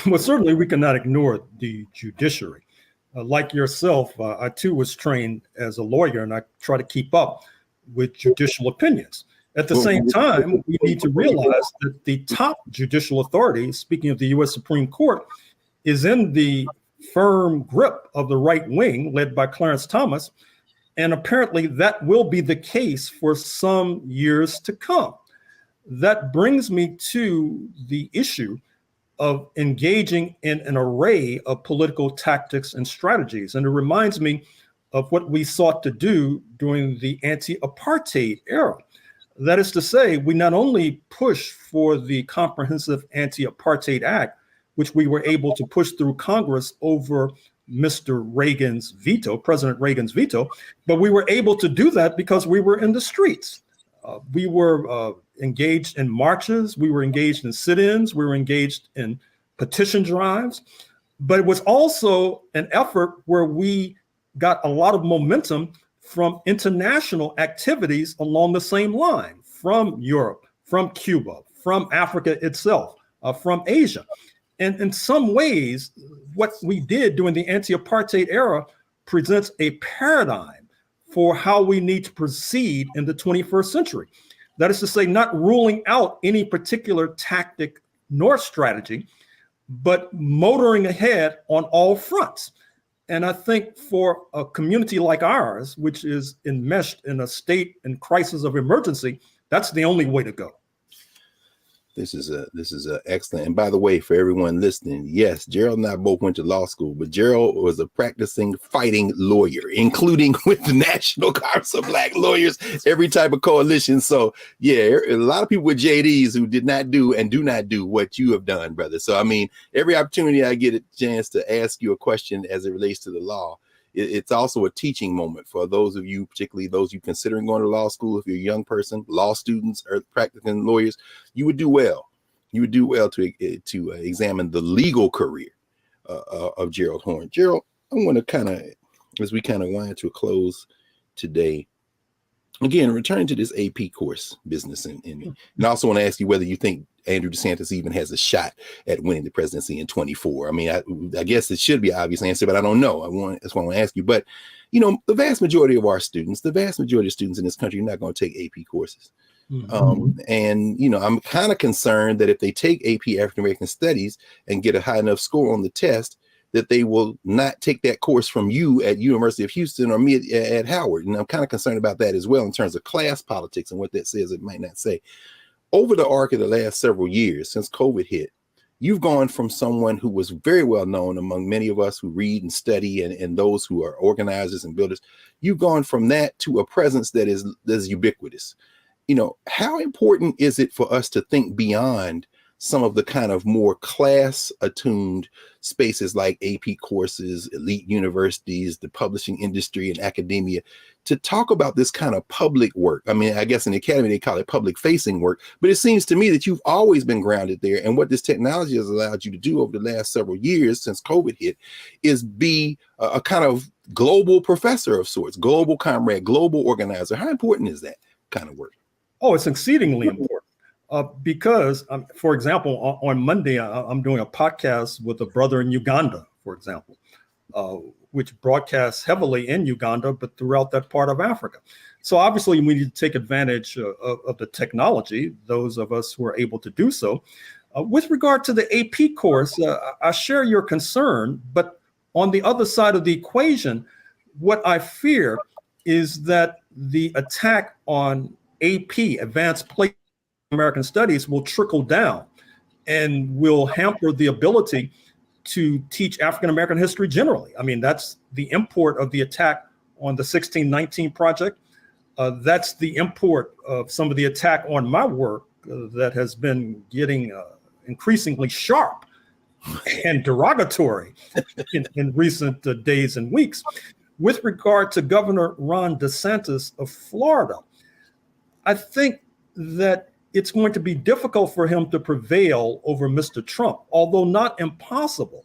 Well, certainly we cannot ignore the judiciary. Like yourself, I too was trained as a lawyer, and I try to keep up with judicial opinions. At the same time, we need to realize that the top judicial authority, speaking of the U.S. Supreme Court, is in the firm grip of the right wing led by Clarence Thomas. And apparently that will be the case for some years to come. That brings me to the issue of engaging in an array of political tactics and strategies. And it reminds me of what we sought to do during the anti-apartheid era. That is to say, we not only pushed for the Comprehensive Anti-Apartheid Act, which we were able to push through Congress over Mr. Reagan's veto, President Reagan's veto, but we were able to do that because we were in the streets. We were engaged in marches, we were engaged in sit-ins, we were engaged in petition drives, but it was also an effort where we got a lot of momentum from international activities along the same line, from Europe, from Cuba, from Africa itself, from Asia. And in some ways, what we did during the anti-apartheid era presents a paradigm for how we need to proceed in the 21st century. That is to say, not ruling out any particular tactic nor strategy, but motoring ahead on all fronts. And I think for a community like ours, which is enmeshed in a state and crisis of emergency, that's the only way to go. This is excellent. And by the way, for everyone listening, yes, Gerald and I both went to law school, but Gerald was a practicing fighting lawyer, including with the National Council of Black Lawyers, every type of coalition. So yeah, a lot of people with JDs who did not do and do not do what you have done, brother. So I mean, every opportunity I get a chance to ask you a question as it relates to the law, it's also a teaching moment for those of you, particularly those you considering going to law school. If you're a young person, law students or practicing lawyers, you would do well. You would do well to examine the legal career of Gerald Horne. Gerald, I want to kind of, as we kind of wind to a close today, again, return to this AP course business. And I also want to ask you whether you think Andrew DeSantis even has a shot at winning the presidency in 24. I mean, I guess it should be an obvious answer, but I don't know. That's what I want to ask you. But, you know, the vast majority of our students, the vast majority of students in this country are not going to take AP courses. Mm-hmm. And, you know, I'm kind of concerned that if they take AP African American Studies and get a high enough score on the test, that they will not take that course from you at University of Houston or me at Howard. And I'm kind of concerned about that as well in terms of class politics and what that says it might not say. Over the arc of the last several years since COVID hit, you've gone from someone who was very well known among many of us who read and study and those who are organizers and builders. You've gone from that to a presence that is ubiquitous. You know, how important is it for us to think beyond some of the kind of more class attuned spaces like AP courses, elite universities, the publishing industry and academia to talk about this kind of public work? I mean, I guess in the academy, they call it public facing work, but it seems to me that you've always been grounded there. And what this technology has allowed you to do over the last several years since COVID hit is be a kind of global professor of sorts, global comrade, global organizer. How important is that kind of work? Oh, it's exceedingly important. Because, for example, on Monday, I'm doing a podcast with a brother in Uganda, for example, which broadcasts heavily in Uganda, but throughout that part of Africa. So obviously, we need to take advantage of the technology, those of us who are able to do so. With regard to the AP course, I share your concern, but on the other side of the equation, what I fear is that the attack on AP, Advanced Placement American Studies, will trickle down and will hamper the ability to teach African American history generally. I mean, that's the import of the attack on the 1619 Project. That's the import of some of the attack on my work that has been getting increasingly sharp and derogatory in recent days and weeks. With regard to Governor Ron DeSantis of Florida, I think that it's going to be difficult for him to prevail over Mr. Trump, although not impossible.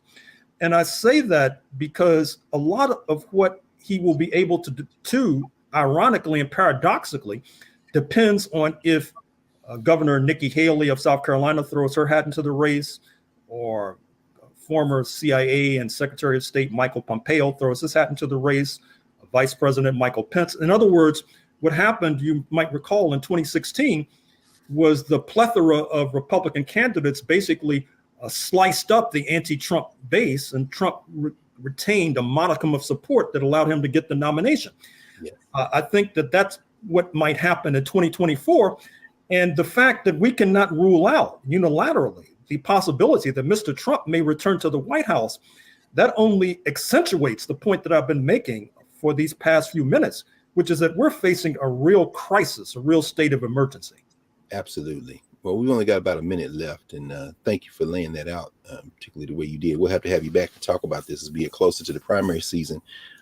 And I say that because a lot of what he will be able to do, ironically and paradoxically, depends on if Governor Nikki Haley of South Carolina throws her hat into the race, or former CIA and Secretary of State Michael Pompeo throws his hat into the race, Vice President Michael Pence. In other words, what happened, you might recall, in 2016, was the plethora of Republican candidates basically sliced up the anti-Trump base, and Trump retained a modicum of support that allowed him to get the nomination. Yes. I think that that's what might happen in 2024. And the fact that we cannot rule out unilaterally the possibility that Mr. Trump may return to the White House, that only accentuates the point that I've been making for these past few minutes, which is that we're facing a real crisis, a real state of emergency. Absolutely. Well, we've only got about a minute left, and thank you for laying that out, particularly the way you did. We'll have to have you back to talk about this as we get closer to the primary season.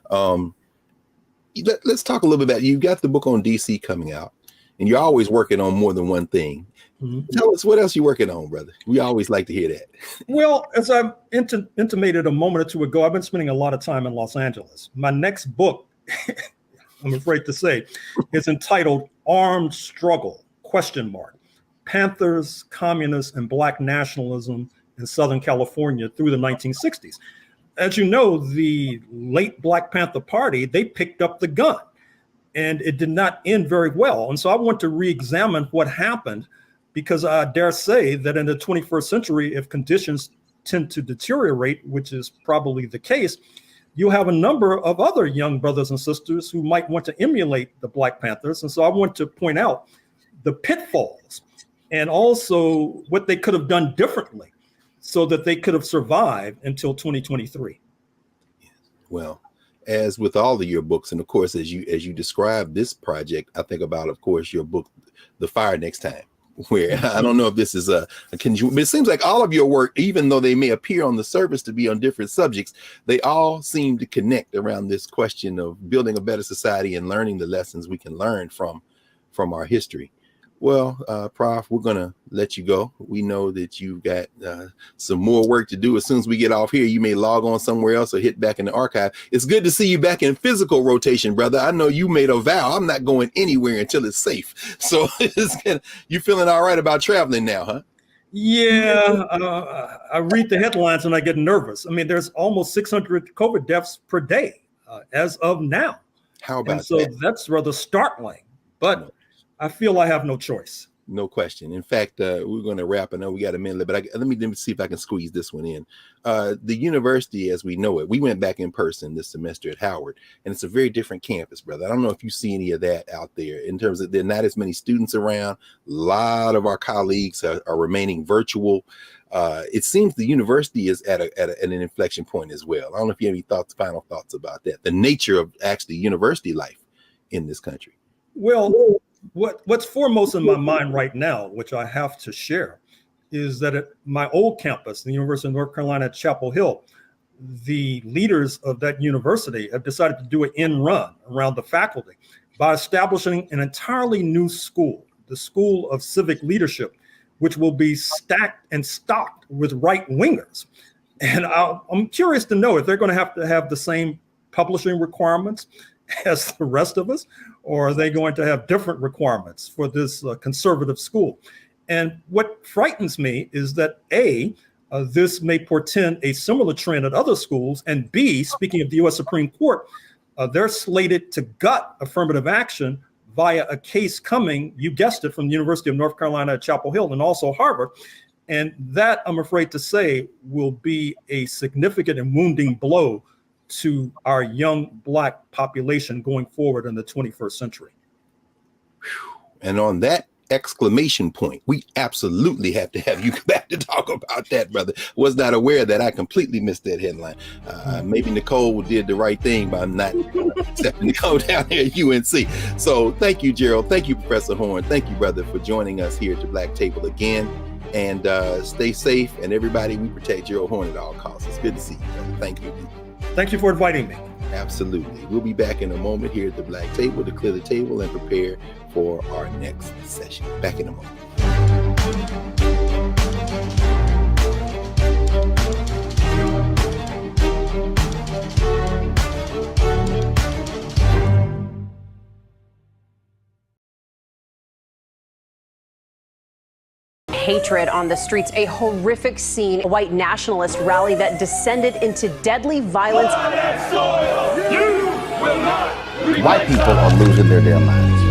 Let's talk a little bit about, you've got the book on DC coming out, and you're always working on more than one thing. Mm-hmm. Tell us what else you're working on, brother. We always like to hear that. Well, as I intimated a moment or two ago, I've been spending a lot of time in Los Angeles. My next book, I'm afraid to say, is entitled Armed Struggle, ? Panthers, Communists, and Black Nationalism in Southern California through the 1960s. As you know, the late Black Panther Party, they picked up the gun, and it did not end very well. And so I want to re-examine what happened, because I dare say that in the 21st century, if conditions tend to deteriorate, which is probably the case, you'll have a number of other young brothers and sisters who might want to emulate the Black Panthers. And so I want to point out the pitfalls and also what they could have done differently so that they could have survived until 2023. Well, as with all of your books, and of course, as you describe this project, I think about, of course, your book, The Fire Next Time, where I don't know if this is but it seems like all of your work, even though they may appear on the surface to be on different subjects, they all seem to connect around this question of building a better society and learning the lessons we can learn from our history. Well, Prof, we're going to let you go. We know that you've got some more work to do. As soon as we get off here, you may log on somewhere else or hit back in the archive. It's good to see you back in physical rotation, brother. I know you made a vow. I'm not going anywhere until it's safe. So you feeling all right about traveling now, huh? Yeah, I read the headlines and I get nervous. I mean, there's almost 600 COVID deaths per day as of now. How about that? So that's rather startling. But I feel I have no choice. No question. In fact, we're going to wrap. I know we got a minute, but let me see if I can squeeze this one in. The university, as we know it, we went back in person this semester at Howard, and it's a very different campus, brother. I don't know if you see any of that out there in terms of there are not as many students around. A lot of our colleagues are remaining virtual. It seems the university is at an inflection point as well. I don't know if you have any final thoughts about that, the nature of actually university life in this country. Well, what's foremost in my mind right now, which I have to share, is that at my old campus, the University of North Carolina at Chapel Hill, the leaders of that university have decided to do an end run around the faculty by establishing an entirely new school, the School of Civic Leadership, which will be stacked and stocked with right-wingers. And I'm curious to know if they're going to have the same publishing requirements as the rest of us, or are they going to have different requirements for this conservative school? And what frightens me is that A, this may portend a similar trend at other schools, and B, speaking of the U.S. Supreme Court, they're slated to gut affirmative action via a case coming, you guessed it, from the University of North Carolina at Chapel Hill and also Harvard. And that, I'm afraid to say, will be a significant and wounding blow to our young Black population going forward in the 21st century. And on that exclamation point, we absolutely have to have you back to talk about that, brother. Was not aware that. I completely missed that headline. Maybe Nicole did the right thing by not accepting to go down here at UNC. So thank you, Gerald. Thank you, Professor Horne. Thank you, brother, for joining us here at the Black Table again. And stay safe. And everybody, we protect Gerald Horne at all costs. It's good to see you, brother. Thank you. Thank you for inviting me. Absolutely. We'll be back in a moment here at the Black Table to clear the table and prepare for our next session. Back in a moment. Hatred on the streets, a horrific scene, a white nationalist rally that descended into deadly violence. White people are losing their damn minds.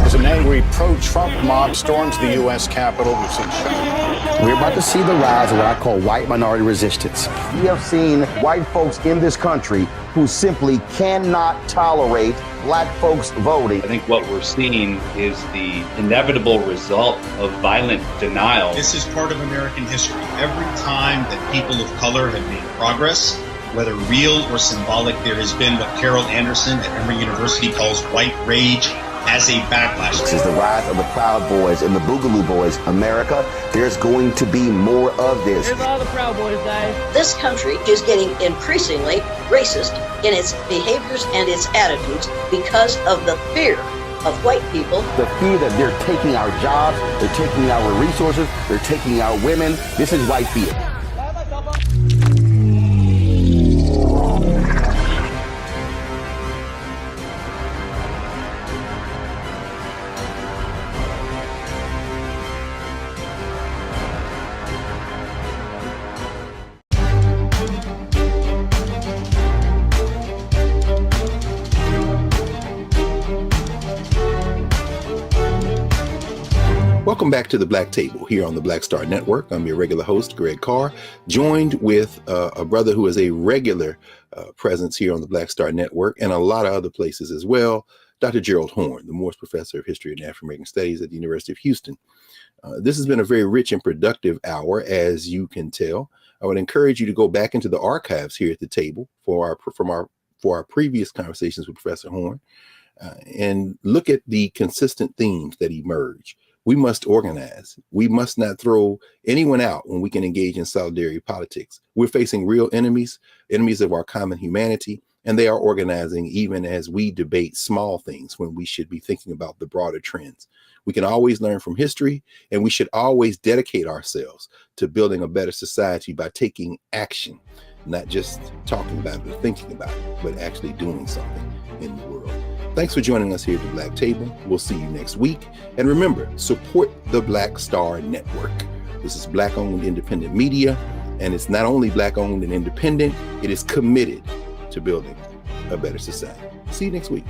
There's a name angry pro-Trump mob storms the U.S. Capitol. We've seen shootings. We're about to see the rise of what I call white minority resistance. We have seen white folks in this country who simply cannot tolerate black folks voting. I think what we're seeing is the inevitable result of violent denial. This is part of American history. Every time that people of color have made progress, whether real or symbolic, there has been what Carol Anderson at Emory University calls white rage as a backlash. This is the rise of the Proud Boys and the Boogaloo Boys. America, there's going to be more of this. Here's all the Proud Boys, guys. This country is getting increasingly racist in its behaviors and its attitudes because of the fear of white people. The fear that they're taking our jobs, they're taking our resources, they're taking our women. This is white fear. Welcome back to the Black Table here on the Black Star Network. I'm your regular host, Greg Carr, joined with a brother who is a regular presence here on the Black Star Network and a lot of other places as well, Dr. Gerald Horne, the Morse Professor of History and African American Studies at the University of Houston. This has been a very rich and productive hour, as you can tell. I would encourage you to go back into the archives here at the table for our previous conversations with Professor Horne and look at the consistent themes that emerge. We must organize. We must not throw anyone out when we can engage in solidarity politics. We're facing real enemies of our common humanity, and they are organizing even as we debate small things when we should be thinking about the broader trends. We can always learn from history, and we should always dedicate ourselves to building a better society by taking action, not just talking about it or thinking about it, but actually doing something in the world. Thanks for joining us here at the Black Table. We'll see you next week. And remember, support the Black Star Network. This is Black-owned independent media, and it's not only Black-owned and independent, it is committed to building a better society. See you next week.